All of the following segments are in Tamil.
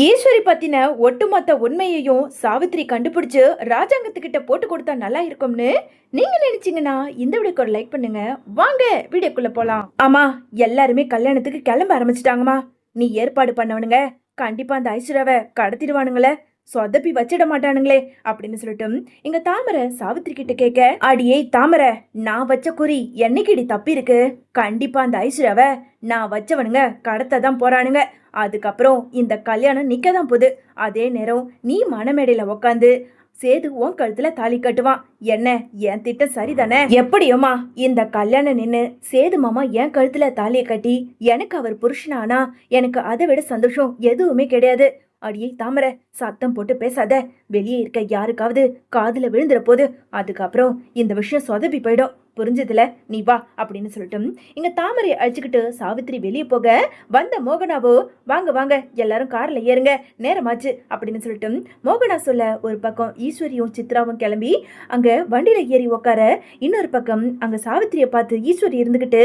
ஈஸ்வரி பத்தின ஒட்டுமொத்த உண்மையையும் சாவித்திரி கண்டுபிடிச்சு ராஜாங்கத்துக்கிட்ட போட்டு கொடுத்தா நல்லா இருக்கும்னு நீங்க நினைச்சீங்கன்னா இந்த வீடியோக்கு ஒரு லைக் பண்ணுங்க. வாங்க வீடியோக்குள்ள போலாம். ஆமா, எல்லாருமே கல்யாணத்துக்கு கிளம்ப ஆரம்பிச்சிட்டாங்கம்மா. நீ ஏற்பாடு பண்ணவனுங்க கண்டிப்பா அந்த ஐஸ்வர்யாவை கடத்திடுவானுங்களே, சொதப்பி வச்சிட மாட்டானுங்களே அப்படின்னு சொல்லிட்டு இங்க தாமரை சாவித்திரி கிட்ட கேட்க, அடியே தாமரை, நான் வச்ச குறி என்னைக்கிடி தப்பி இருக்கு? கண்டிப்பா அந்த ஐஸ்வர்யாவை நான் வச்சவனுங்க கடத்ததான் போறானுங்க. அதுக்கப்புறம் இந்த கல்யாணம் நிக்கதான் போகுது. அதே நேரம் நீ மணமேடையில உக்காந்து சேது உன் கழுத்துல தாலி கட்டுவான். என்ன, என் திட்டம் சரிதானே? எப்படியோமா இந்த கல்யாணம் நின்னு சேது மாமா என் கழுத்துல தாலியை கட்டி எனக்கு அவர் புருஷனானா எனக்கு அதை விட சந்தோஷம் எதுவுமே கிடையாது. அடியே தாமரை, சத்தம் போட்டு பேசாத. வெளியே இருக்க யாருக்காவது காதுல விழுந்துற போது அதுக்கப்புறம் இந்த விஷயம் சொதப்பி போயிடும். புரிஞ்சதுல, நீ வா அப்படின்னு சொல்லிட்டு இங்க தாமரை அழைச்சுக்கிட்டு சாவித்திரி வெளியே போக வந்த மோகனாவோ, வாங்க வாங்க எல்லாரும் கார்ல ஏறுங்க, நேரமாச்சு அப்படின்னு சொல்லிட்டு மோகனா சொல்ல ஒரு பக்கம் ஈஸ்வரியும் சித்ராவும் கிளம்பி அங்க வண்டியில ஏறி உக்கார, இன்னொரு பக்கம் அங்க சாவித்திரியை பார்த்து ஈஸ்வரி இருந்துகிட்டு,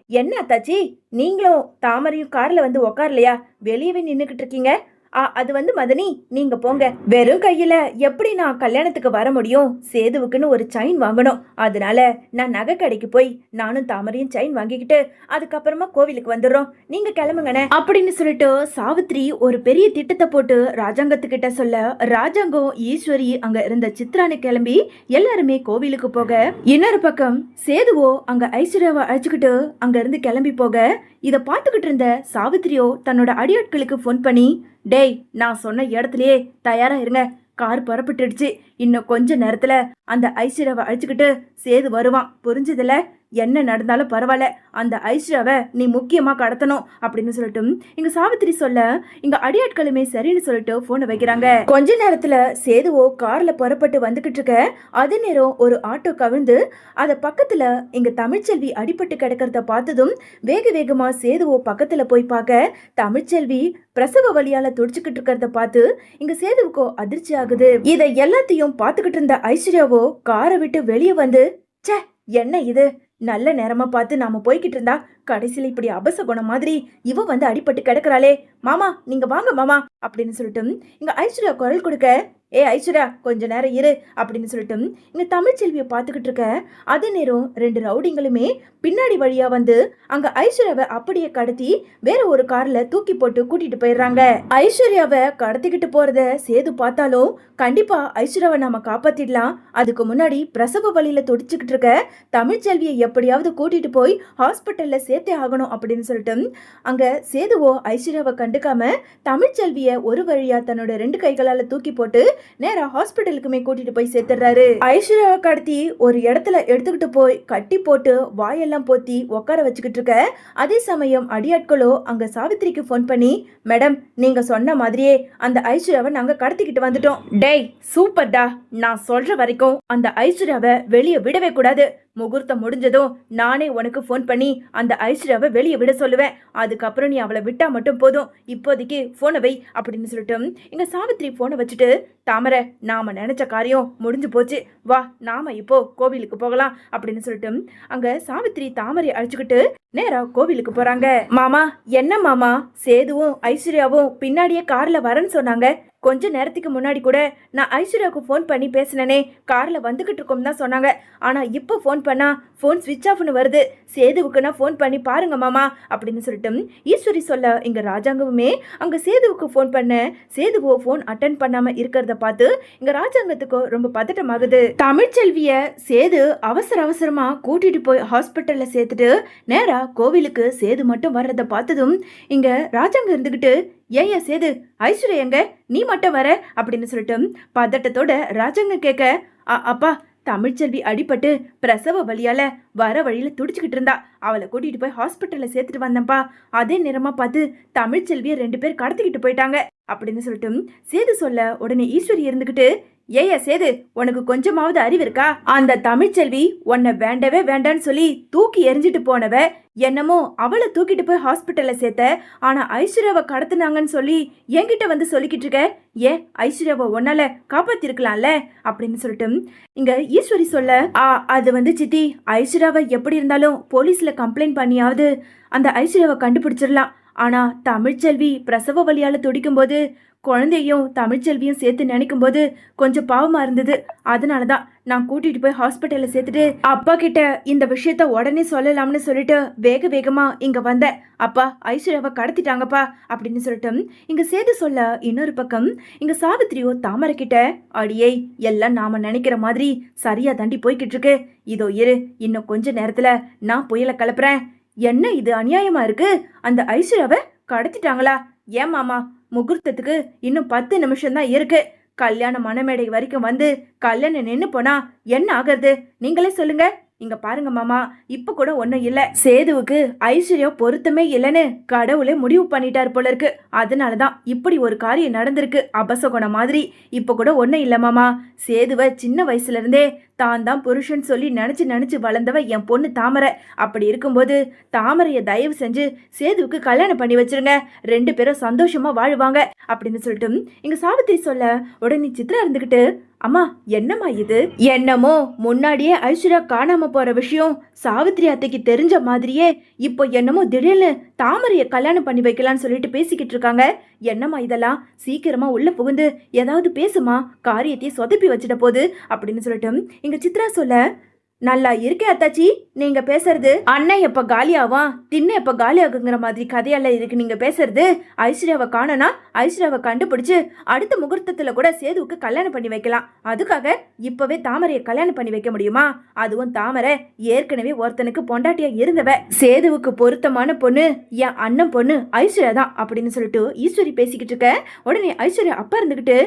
என்ன அத்தாச்சி, நீங்களும் தாமரையும் கார்ல வந்து உக்காரலையா? வெளியவே நின்னுகிட்டு இருக்கீங்க. அது வந்து மதனி, நீங்க போங்க. வெறும் கையில எப்படி நான் கல்யாணத்துக்கு வர முடியும்? சேதுவுக்குன்னு ஒரு செயின் வாங்கணும். அதனால நான் நகை கடைக்கு போய் நானும் தாமரையும் செயின் வாங்கிக்கிட்டு அதுக்கப்புறமா கோவிலுக்கு வந்துடுறோம். நீங்க கிளம்புங்கண்ணே அப்படின்னு சொல்லிட்டு சாவித்ரி ஒரு பெரிய திட்டத்தை போட்டு ராஜாங்கத்துக்கிட்ட சொல்ல, ராஜாங்கம் ஈஸ்வரி அங்க இருந்த சித்ரானை கிளம்பி எல்லாருமே கோவிலுக்கு போக, இன்னொரு பக்கம் சேதுவோ அங்க ஐஸ்வர்யாவை அழைச்சுக்கிட்டு அங்க இருந்து கிளம்பி போக, இத பாத்துக்கிட்டு இருந்த சாவித்திரியோ தன்னோட அடியாட்களுக்கு போன் பண்ணி, டேய், நான் சொன்ன இடத்துலயே தயாரா இருங்க, கார் புறப்பட்டுடுச்சு. இன்னும் கொஞ்ச நேரத்துல அந்த ஐஸ்வர்யாவை அழைச்சுக்கிட்டு சேது வருவான். புரிஞ்சதுல, என்ன நடந்தாலும் பரவாயில்ல, அந்த ஐஸ்வர்யாவை நீ முக்கியமா கடத்தணும் அப்படின்னு சொல்லிட்டு இங்க சாவித்திரி சொல்ல, இங்க அடியாட்களுமே சரின்னு சொல்லிட்டு போனை வைக்கிறாங்க. கொஞ்ச நேரத்துல சேதுவோ கார்ல புறப்பட்டு வந்துகிட்டு இருக்க, அதே நேரம் ஒரு ஆட்டோ கவிழ்ந்து அத பக்கத்துல இங்க தமிழ்ச்செல்வி அடிபட்டு கிடக்கிறத பார்த்ததும் வேக வேகமா சேதுவோ பக்கத்துல போய் பார்க்க, தமிழ்ச்செல்வி பிரசவ வழியால துடிச்சுக்கிட்டு இருக்கிறத பார்த்து இங்க சேதுவுக்கோ அதிர்ச்சி ஆகுது. இதை எல்லாத்தையும் பார்த்துக்கிட்டு இருந்த ஐஸ்வர்யாவோ காரை விட்டு வெளியே வந்து, சே, என்ன இது, நல்ல நேரமா பார்த்து நாம போய்கிட்டு இருந்தா கடைசியில இப்படி அபசகுணம் மாதிரி இவ வந்து அடிபட்டு கிடக்குறாளே. மாமா, நீங்க வாங்க மாமா அப்படின்னு சொல்லிட்டு இங்க ஐஸ்வர்யா குரல் கொடுக்க, ஏ ஐஸ்வர்யா, கொஞ்ச நேரம் இரு அப்படின்னு சொல்லிட்டு இங்க தமிழ்ச்செல்வியை பார்த்துக்கிட்டு இருக்க, அதே நேரம் ரெண்டு ரவுடிங்களுமே பின்னாடி வழியா வந்து அங்க ஐஸ்வர்யாவை அப்படியே கடத்தி வேற ஒரு கார்ல தூக்கி போட்டு கூட்டிட்டு போயிடுறாங்க. ஐஸ்வர்யாவை கடத்திக்கிட்டு போறத சேது பார்த்தாலும் கண்டிப்பா ஐஸ்வர்யாவை நாம காப்பாத்திடலாம், அதுக்கு முன்னாடி பிரசவ வழியில துடிச்சுக்கிட்டு இருக்க தமிழ்ச்செல்வியை எப்படியாவது கூட்டிட்டு போய் ஹாஸ்பிட்டல்ல சேர்த்தே ஆகணும் அப்படின்னு சொல்லிட்டு அங்க சேதுவோ ஐஸ்வர்யாவை கண்டுக்காம தமிழ்ச்செல்விய ஒரு வழியா தன்னோட ரெண்டு கைகளால தூக்கி போட்டு நேரா ஹாஸ்பிட்டலுக்குமே கூட்டிட்டு போய் சேர்த்துறாரு. ஐஸ்வர்யாவை கடத்தி ஒரு இடத்துல எடுத்துக்கிட்டு போய் கட்டி போட்டு வாயெல்லாம் போத்தி உட்கார வச்சுக்கிட்டு இருக்க, அதே சமயம் அடியாட்களோ அங்க சாவித்திரிக்கு போன் பண்ணி, மேடம், நீங்க சொன்ன மாதிரியே அந்த ஐஸ்வர்யாவை நாங்க கடத்திக்கிட்டு வந்துட்டோம். டேய், சூப்பர்டா, நான் சொல்ற வரைக்கும் அந்த ஐஸ்வர்யாவை வெளியே விடவே கூடாது. முகூர்த்தம் முடிஞ்சதும் நானே உனக்கு போன் பண்ணி அந்த ஐஸ்வர்யாவை வெளியே விட சொல்லுவேன். அதுக்கப்புறம் நீ அவளை விட்டா மட்டும் போதும். இப்போதைக்கு போனை வை அப்படின்னு சொல்லிட்டு இங்க சாவித்திரி போனை வச்சுட்டு, தாமரை, நாம நினைச்ச காரியம் முடிஞ்சு போச்சு, வா நாம இப்போ கோவிலுக்கு போகலாம் அப்படின்னு சொல்லிட்டு அங்க சாவித்திரி தாமரை அழைச்சுக்கிட்டு நேரா கோவிலுக்கு போறாங்க. மாமா, என்ன மாமா, சேதுவும் ஐஸ்வர்யாவும் பின்னாடியே கார்ல வரேன்னு சொன்னாங்க. கொஞ்ச நேரத்துக்கு முன்னாடி கூட நான் ஐஸ்வர்யாவுக்கு ஃபோன் பண்ணி பேசினேனே, கார்ல வந்துகிட்டு இருக்கோம் தான் சொன்னாங்க. ஆனா இப்போ ஃபோன் பண்ணா ஃபோன் ஸ்விட்ச் ஆஃப்னு வருது. சேதுவுக்கு நான் ஃபோன் பண்ணி பாருங்க மாமா அப்படின்னு சொல்லிட்டு ஈஸ்வரி சொல்ல, இங்க ராஜாங்கவுமே அங்க சேதுவுக்கு ஃபோன் பண்ண, சேதுவோ ஃபோன் அட்டன் பண்ணாம இருக்கிறத பார்த்து இங்க ராஜாங்கத்துக்கு ரொம்ப பதட்டமாகுது. தமிழ்ச்செல்விய சேது அவசர அவசரமா கூட்டிட்டு போய் ஹாஸ்பிட்டல்ல சேர்த்துட்டு நேரா கோவிலுக்கு சேது மட்டும் வர்றத பார்த்ததும் இங்க ராஜாங்க இருந்துகிட்டு, ஏயா சேது, ஐஸ்வர்யா எங்க, நீ மட்டும் வர அப்படின்னு சொல்லிட்டு பதட்டத்தோட ராஜாங்க கேட்க, அப்பா, தமிழ்ச்செல்வி அடிபட்டு பிரசவ வழியால வர வழியில துடிச்சுக்கிட்டு இருந்தா, அவளை கூட்டிட்டு போய் ஹாஸ்பிட்டல்ல சேர்த்துட்டு வந்தேன்ப்பா. அதே நேரமா பார்த்து தமிழ்ச்செல்வியை 2 பேர் கடத்திக்கிட்டு போயிட்டாங்க அப்படின்னு சொல்லிட்டு சேது சொல்ல, உடனே ஈஸ்வரி இருந்துகிட்டு, ஏயா சேது, உனக்கு கொஞ்சமாவது அறிவு இருக்கா? அந்த தமிழ்ச்செல்வி உன்னை வேண்டவே வேண்டான்னு சொல்லி தூக்கி எரிஞ்சிட்டு போனவ, என்னமோ அவளை தூக்கிட்டு போய் ஹாஸ்பிட்டல்ல சேர்த்த, ஆனா ஐஸ்வர்யாவை கடத்தினாங்கன்னு சொல்லி என்கிட்ட வந்து சொல்லிக்கிட்டு இருக்க. ஏன் ஐஸ்வர்யாவை ஒன்னால காப்பாத்திருக்கலாம்ல அப்படின்னு சொல்லிட்டு இங்க ஈஸ்வரி சொல்ல, அது வந்து சித்தி, ஐஸ்வர்யாவை எப்படி இருந்தாலும் போலீஸ்ல கம்ப்ளைண்ட் பண்ணியாவது அந்த ஐஸ்வர்யாவை கண்டுபிடிச்சிடலாம். ஆனா தமிழ்ச்செல்வி பிரசவ வழியால துடிக்கும் போது குழந்தையும் தமிழ்ச்செல்வியும் சேர்த்து நினைக்கும் போது கொஞ்சம் பாவமா இருந்தது. அதனாலதான் நான் கூட்டிட்டு போய் ஹாஸ்பிட்டல்ல சேர்த்துட்டு அப்பா கிட்ட இந்த விஷயத்த உடனே சொல்லலாம்னு சொல்லிட்டு வேக வேகமா இங்க வந்தேன். அப்பா ஐஸ்வர்யாவை கடத்திட்டாங்கப்பா அப்படின்னு சொல்லிட்டு இங்க சேது சொல்ல, இன்னொரு பக்கம் இங்க சாவித்திரியோ தாமரை கிட்ட, அடியே எல்லாம் நாம நினைக்கிற மாதிரி சரியா தாண்டி போய்கிட்டு இருக்கு. இதோ இரு, இன்னும் கொஞ்ச நேரத்துல நான் புயலை கிளப்புறேன். என்ன இது அநியாயமா இருக்கு? அந்த ஐஸ்வர்யாவை கடத்திட்டாங்களா? ஏன் மாமா, முகூர்த்தத்துக்கு இன்னும் 10 நிமிஷம் தான் இருக்கு. கல்யாண மணமேடை வரைக்கும் வந்து கல்யாணம் நின்னு போனா என்ன ஆகிறது? நீங்களே சொல்லுங்க. இங்க பாருங்க மாமா, இப்ப கூட ஒண்ணும் இல்ல. சேதுவுக்கு ஐஸ்வர்யா பொருத்தமே இல்லைன்னு கடவுளே முடிவு பண்ணிட்டாரு போல இருக்கு. அதனாலதான் இப்படி ஒரு காரியம் நடந்திருக்கு, அபசகுண மாதிரி. இப்ப கூட ஒண்ணும் இல்ல மாமா. சேதுவ சின்ன வயசுல இருந்தே தான் தான் புருஷன் சொல்லி நினைச்சு நினைச்சு வளர்ந்தவ என் பொண்ணு தாமரை. அப்படி இருக்கும்போது தாமரைய தயவு செஞ்சு சேதுவுக்கு கல்யாணம் பண்ணி வச்சிருங்க. 2 பேரும் சந்தோஷமா வாழ்வாங்க அப்படின்னு சொல்லிட்டு இங்க சாவித்திரி சொல்ல, உடனே சித்ரா இருந்துகிட்டு, அம்மா என்னம்மா இது? என்னமோ முன்னாடியே ஐஸ்வர்யா காணாம போற விஷயம் சாவித்திரி அத்தைக்கு தெரிஞ்ச மாதிரியே இப்போ என்னமோ திடீர்னு தாமரைய கல்யாணம் பண்ணி வைக்கலான்னு சொல்லிட்டு பேசிக்கிட்டு இருக்காங்க. என்னம்மா இதெல்லாம்? சீக்கிரமா உள்ள புகுந்து ஏதாவது பேசுமா, காரியத்தையே சொதப்பி வச்சிட போகுது அப்படின்னு சொல்லிட்டு இங்க சித்ரா சொல்ல, நல்லா இருக்கே அத்தாச்சி நீங்க பேசுறது. அண்ணன் எப்ப காலியாவான், தின்ன எப்ப காலியாகுங்கிற மாதிரி கதையெல்லாம் இருக்கு நீங்க பேசுறது. ஐஸ்வர்யாவை காணனா ஐஸ்வர்யாவை கண்டுபிடிச்சு அடுத்த முகூர்த்தத்துல கூட சேதுவுக்கு கல்யாணம் பண்ணி வைக்கலாம். அதுக்காக இப்பவே தாமரையை கல்யாணம் பண்ணி வைக்க முடியுமா? அதுவும் தாமரை ஏற்கனவே ஒருத்தனுக்கு பொண்டாட்டியா இருந்தவ. சேதுவுக்கு பொருத்தமான பொண்ணு என் அண்ணன் பொண்ணு ஐஸ்வர்யா தான் அப்படின்னு சொல்லிட்டு ஈஸ்வரி பேசிக்கிட்டு இருக்க, உடனே ஐஸ்வர்யா அப்பா இருந்துகிட்டு,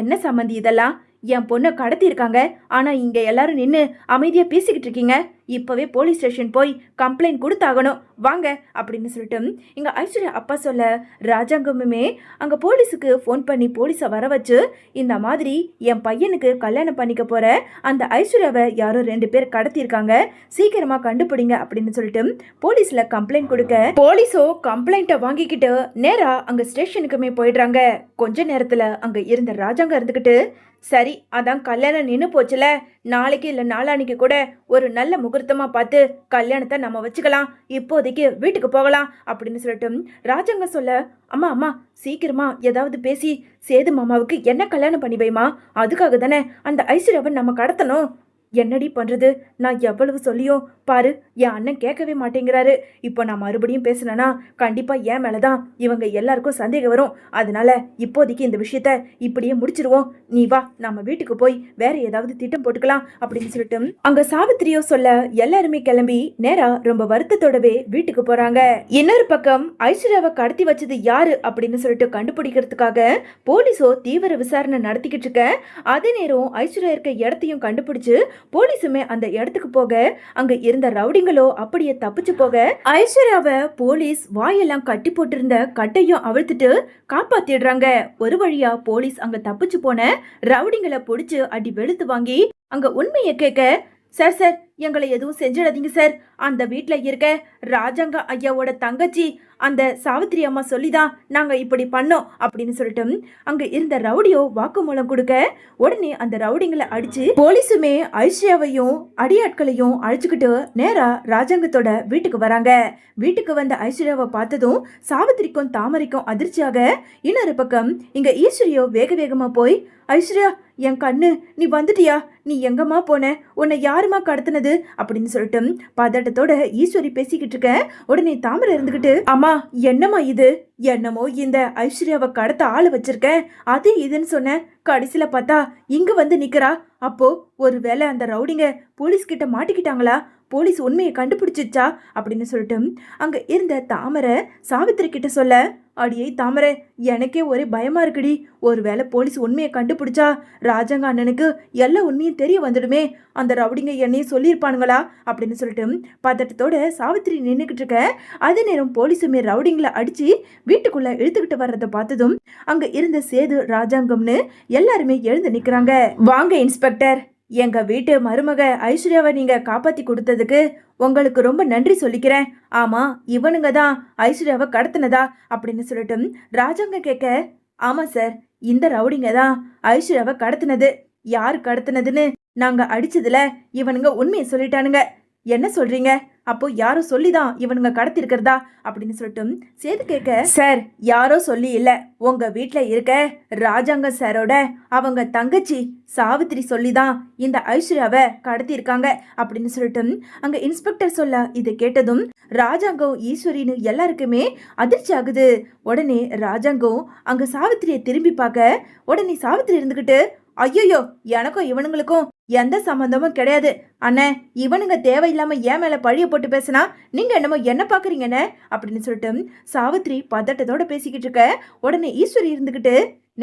என்ன சம்மந்தி இதெல்லாம்? என் பொண்ணை கடத்தி இருக்காங்க, ஆனா இங்க எல்லாரும் நின்று அமைதியா பேசிக்கிட்டு இருக்கீங்க. இப்பவே போலீஸ் ஸ்டேஷன் போய் கம்ப்ளைண்ட் கொடுத்தாகணும், வாங்க அப்படின்னு சொல்லிட்டு இங்க ஐஸ்வர்யா அப்பா சொல்ல, ராஜாங்கமுமே அங்க போலீஸுக்கு ஃபோன் பண்ணி போலீஸை வர வச்சு, இந்த மாதிரி என் பையனுக்கு கல்யாணம் பண்ணிக்க போற அந்த ஐஸ்வர்யாவை யாரோ 2 பேர் கடத்திருக்காங்க, சீக்கிரமா கண்டுபிடிங்க அப்படின்னு சொல்லிட்டு போலீஸ்ல கம்ப்ளைண்ட் கொடுக்க, போலீஸோ கம்ப்ளைண்ட்டை வாங்கிக்கிட்டு நேரா அங்க ஸ்டேஷனுக்குமே போயிடுறாங்க. கொஞ்ச நேரத்துல அங்க இருந்த ராஜாங்க இருந்துக்கிட்டு, சரி அதான் கல்யாணம் நின்று போச்சுல, நாளைக்கு இல்லை நாளானிக்கு கூட ஒரு நல்ல முகூர்த்தமா பார்த்து கல்யாணத்தை நம்ம வச்சுக்கலாம், இப்போதைக்கு வீட்டுக்கு போகலாம் அப்படின்னு சொல்லிட்டு ராஜாங்க சொல்ல, அம்மா அம்மா சீக்கிரமா ஏதாவது பேசி சேது மாமாவுக்கு என்ன கல்யாணம் பண்ணி வைமா, அதுக்காக தானே அந்த ஐஸ்வர்யாவை நம்ம கடத்தணும். என்னடி பண்றது? நான் எவ்வளவு சொல்லியும் பாரு, என் அண்ணன் கேட்கவே மாட்டேங்கிறாரு. இப்போ நான் மறுபடியும் பேசினேன்னா கண்டிப்பா என் மேலதான் இவங்க எல்லாருக்கும் சந்தேகம் வரும். அதனால இப்போதைக்கு இந்த விஷயத்த இப்படியே முடிச்சிருவோம். நீ வா, நம்ம வீட்டுக்கு போய் வேற ஏதாவது திட்டம் போட்டுக்கலாம் அப்படின்னு சொல்லிட்டு அங்க சாவித்திரியோ சொல்ல, எல்லாருமே கிளம்பி நேரா ரொம்ப வருத்தத்தோடவே வீட்டுக்கு போறாங்க. இன்னொரு பக்கம் ஐஸ்வர்யாவை கடத்தி வச்சது யாரு அப்படின்னு சொல்லிட்டு கண்டுபிடிக்கிறதுக்காக போலீஸோ தீவிர விசாரணை நடத்திக்கிட்டு இருக்க, அதே நேரம் ஐஸ்வர்யா இருக்க இடத்தையும் கண்டுபிடிச்சு போலீஸுமே அந்த இடத்துக்கு போக, அங்க இருந்த ரவுடிங்களோ அப்படியே தப்பிச்சு போக, ஐஸ்வர்யாவை போலீஸ் வாயெல்லாம் கட்டி போட்டிருந்த கட்டையும் அவிழ்த்துட்டு காப்பாத்திடுறாங்க. ஒரு வழியா போலீஸ் அங்க தப்பிச்சு போன ரவுடிங்களை பிடிச்சு அடி வெளுத்து வாங்கி அங்க உண்மையை கேட்க, சார் சார் எங்களை எதுவும் செஞ்சிடாதீங்க சார், அந்த வீட்டில் இருக்க ராஜாங்க ஐயாவோட தங்கச்சி அந்த சாவித்திரி அம்மா சொல்லிதான் நாங்கள் இப்படி பண்ணோம் அப்படின்னு சொல்லிட்டு அங்கே இருந்த ரவுடியோ வாக்குமூலம் கொடுக்க, உடனே அந்த ரவுடிங்களை அடிச்சு போலீஸுமே ஐஸ்வர்யாவையும் அடியாட்களையும் அழிச்சுக்கிட்டு நேரா ராஜாங்கத்தோட வீட்டுக்கு வராங்க. வீட்டுக்கு வந்த ஐஸ்வர்யாவை பார்த்ததும் சாவித்திரிக்கும் தாமரைக்கும் அதிர்ச்சியாக, இன்னொரு பக்கம் இங்க ஈஸ்வரியோ வேக வேகமா போய், ஐஸ்வர்யா என் கண்ணு நீ வந்துட்டியா, நீ எங்கம்மா போன, உன்னை யாருமா கடத்தினது அப்படின்னு சொல்லிட்டு பதட்டத்தோட ஈஸ்வரி பேசிக்கிட்டு இருக்க, உடனே தாமரை இருந்துகிட்டு, அம்மா என்னம்மா இது, என்னமோ இந்த ஐஸ்வர்யாவை கடத்த ஆளு வச்சிருக்கேன் அது இதுன்னு சொன்ன, கடைசியில பார்த்தா இங்க வந்து நிக்கிறா. அப்போ ஒருவேளை அந்த ரவுடிங்க போலீஸ் கிட்ட மாட்டிக்கிட்டாங்களா, போலீஸ் உண்மையை கண்டுபிடிச்சிச்சா அப்படின்னு சொல்லிட்டு அங்க இருந்த தாமரை சாவித்திரி கிட்ட சொல்ல, அடியே தாமரை எனக்கே ஒரே பயமா இருக்குடி, ஒருவேளை போலீஸ் உண்மையை கண்டுபிடிச்சா ராஜாங்க அண்ணனுக்கு எல்லா உண்மையும் தெரிய வந்துடுமே, அந்த ரவுடிங்க என்னையும் சொல்லியிருப்பானுங்களா அப்படின்னு சொல்லிட்டு பதட்டத்தோட சாவித்திரி நின்றுக்கிட்டு இருக்க, அதே நேரம் போலீஸுமே ரவுடிங்களை அடிச்சு வீட்டுக்குள்ள இழுத்துக்கிட்டு வர்றதை பார்த்ததும் அங்க இருந்த சேது ராஜாங்கம்னு எல்லாருமே எழுந்து நிக்கிறாங்க. வாங்க இன்ஸ்பெக்டர், எங்க வீட்டு மருமக ஐஸ்வர்யாவை நீங்க காப்பாத்தி கொடுத்ததுக்கு உங்களுக்கு ரொம்ப நன்றி சொல்லிக்கிறேன். ஆமா இவனுங்க தான் ஐஸ்வர்யாவை கடத்தினதா அப்படின்னு சொல்லிட்டு ராஜாங்க கேட்க, ஆமா சார், இந்த ரவுடிங்க தான் ஐஸ்வர்யாவை கடத்தினது. யார் கடத்தினதுன்னு நாங்க அடிச்சதுல இவனுங்க உண்மையை சொல்லிட்டானுங்க. என்ன சொல்றீங்க? அப்போ யாரோ சொல்லிதான் இவனுங்க கடத்திருக்கிறதா அப்படின்னு சொல்லிட்டு சேது கேட்க, சார் யாரோ சொல்லி இல்ல, உங்க வீட்ல இருக்க ராஜாங்க சாரோட அவங்க தங்கச்சி சாவித்திரி சொல்லிதான் இந்த ஐஸ்வர்யாவை கடத்திருக்காங்க அப்படின்னு சொல்லிட்டு அங்க இன்ஸ்பெக்டர் சொல்ல, இதை கேட்டதும் ராஜாங்கம் ஈஸ்வரின்னு எல்லாருக்குமே அதிர்ச்சி ஆகுது. உடனே ராஜாங்கம் அங்க சாவித்திரியை திரும்பி பார்க்க, உடனே சாவித்திரி இருந்துகிட்டு, ஐயோ எனக்கும் இவனுங்களுக்கும் எந்த சம்பந்தமும் கிடையாது அண்ணே, இவனுங்க தேவையில்லாம ஏன் மேல பழிய போட்டு பேசினா நீங்க என்னமோ என்ன பாக்குறீங்கன்னு அப்படின்னு சொல்லிட்டு சாவித்திரி பதட்டத்தோட பேசிக்கிட்டு இருக்க, உடனே ஈஸ்வரி இருந்துகிட்டு,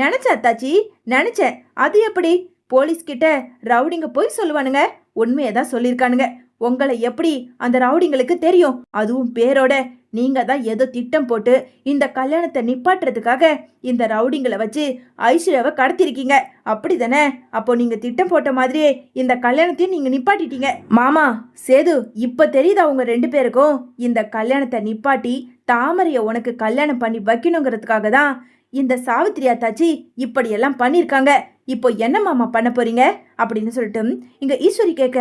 நினைச்ச அத்தாச்சி நினைச்சேன், அது எப்படி போலீஸ் கிட்ட ரவுடிங்க போய் சொல்லுவானுங்க, உண்மையதான் சொல்லியிருக்கானுங்க. உங்களை எப்படி அந்த ரவுடிங்களுக்கு தெரியும்? அதுவும் பேரோட நீங்க தான் ஏதோ திட்டம் போட்டு இந்த கல்யாணத்தை நிப்பாட்டுறதுக்காக இந்த ரவுடிங்களை வச்சு ஐஸ்வர்யாவை கடத்திருக்கீங்க, அப்படிதானே? அப்போ நீங்க திட்டம் போட்ட மாதிரியே இந்த கல்யாணத்தையும் நீங்க நிப்பாட்டிட்டீங்க. மாமா சேது, இப்ப தெரியுதா உங்க 2 பேருக்கும் இந்த கல்யாணத்தை நிப்பாட்டி தாமரைய உனக்கு கல்யாணம் பண்ணி வைக்கணுங்கிறதுக்காக தான் இந்த சாவித்திரியா தாச்சி இப்படி எல்லாம் பண்ணிருக்காங்க. இப்போ என்ன மாமா பண்ண போறீங்க அப்படின்னு சொல்லிட்டு இங்க ஈஸ்வரி கேட்க,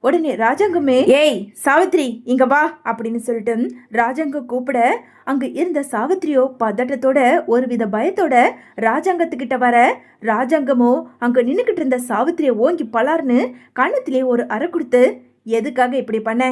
உடனே ராஜாங்கமே, ஏய் சாவித்ரி இங்க வா அப்படின்னு சொல்லிட்டு ராஜாங்கம் கூப்பிட, அங்க இருந்த சாவித்திரியோ பதட்டத்தோட ஒருவித பயத்தோட ராஜாங்கத்துக்கிட்ட வர, ராஜாங்கமோ அங்க நின்னுக்கிட்டு இருந்த சாவித்திரிய ஓங்கி பலார்னு கண்ணத்திலே ஒரு அறை கொடுத்து, எதுக்காக இப்படி பண்ண,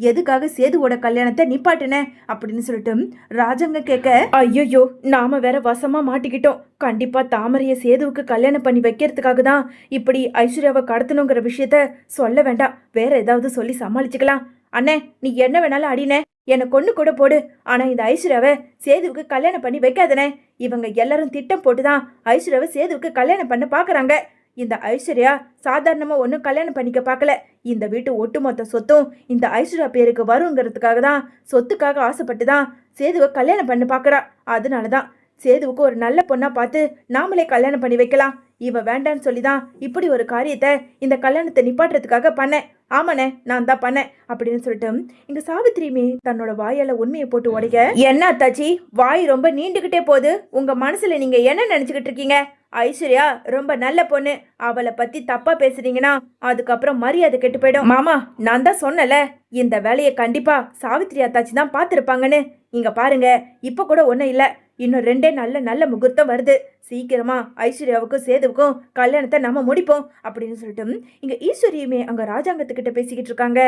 எதுக்காக சேதுவோட கல்யாணத்தை நிப்பாட்டுன அப்படின்னு சொல்லிட்டு ராஜாங்க கேட்க, ஐயோ நாம வேற வசமா மாட்டிக்கிட்டோம், கண்டிப்பா தாமரைய சேதுவுக்கு கல்யாணம் பண்ணி வைக்கிறதுக்காக தான் இப்படி ஐஸ்வர்யாவை கடத்தணுங்கிற விஷயத்த சொல்ல வேண்டாம், வேற ஏதாவது சொல்லி சமாளிச்சுக்கலாம். அண்ணே நீ என்ன வேணாலும் அடினே, என்னை கொண்டு கூட போடு, ஆனா இந்த ஐஸ்வர்யாவை சேதுவுக்கு கல்யாணம் பண்ணி வைக்காதனே. இவங்க எல்லாரும் திட்டம் போட்டுதான் ஐஸ்வர்யாவை சேதுவுக்கு கல்யாணம் பண்ண பாக்குறாங்க. இந்த ஐஸ்வர்யா சாதாரணமா ஒன்றும் கல்யாணம் பண்ணிக்க பார்க்கல, இந்த வீட்டு ஒட்டுமொத்த சொத்தும் இந்த ஐஸ்வர்யா பேருக்கு வருங்கிறதுக்காக தான், சொத்துக்காக ஆசைப்பட்டு தான் சேதுவை கல்யாணம் பண்ண பார்க்குறா. அதனால தான் சேதுவுக்கு ஒரு நல்ல பொண்ணா பார்த்து நாமளே கல்யாணம் பண்ணி வைக்கலாம், இவ வேண்டான்னு சொல்லி தான் இப்படி ஒரு காரியத்தை இந்த கல்யாணத்தை நிப்பாட்டுறதுக்காக பண்ணேன். ஆமாண்ணே நான் தான் பண்ணேன் அப்படின்னு சொல்லிட்டு இங்க சாவித்திரியுமே தன்னோட வாயால உண்மையை போட்டு உடைக்க, என்ன அத்தாச்சி வாய் ரொம்ப நீண்டுகிட்டே போகுது, உங்க மனசுல நீங்க என்ன நினைச்சுக்கிட்டு இருக்கீங்க? ஐஸ்வர்யா ரொம்ப நல்ல பொண்ணு, அவளை பத்தி தப்பா பேசுறீங்கன்னா அதுக்கப்புறம் மரியாதை கெட்டு போயிடும். மாமா நான் தான் சொன்னல, இந்த வேலையை கண்டிப்பா சாவித்திரி அத்தாச்சி தான் பார்த்துருப்பாங்கன்னு. இங்க பாருங்க, இப்ப கூட ஒன்றும் இல்லை, இன்னும் 2 நல்ல முகூர்த்தம் வருது, சீக்கிரமா ஐஸ்வர்யாவுக்கும் சேதுவுக்கும் கல்யாணத்தை நம்ம முடிப்போம் அப்படின்னு சொல்லிட்டு இங்க ஈஸ்வரியுமே அங்க ராஜாங்கத்துக்கிட்ட பேசிக்கிட்டு இருக்காங்க.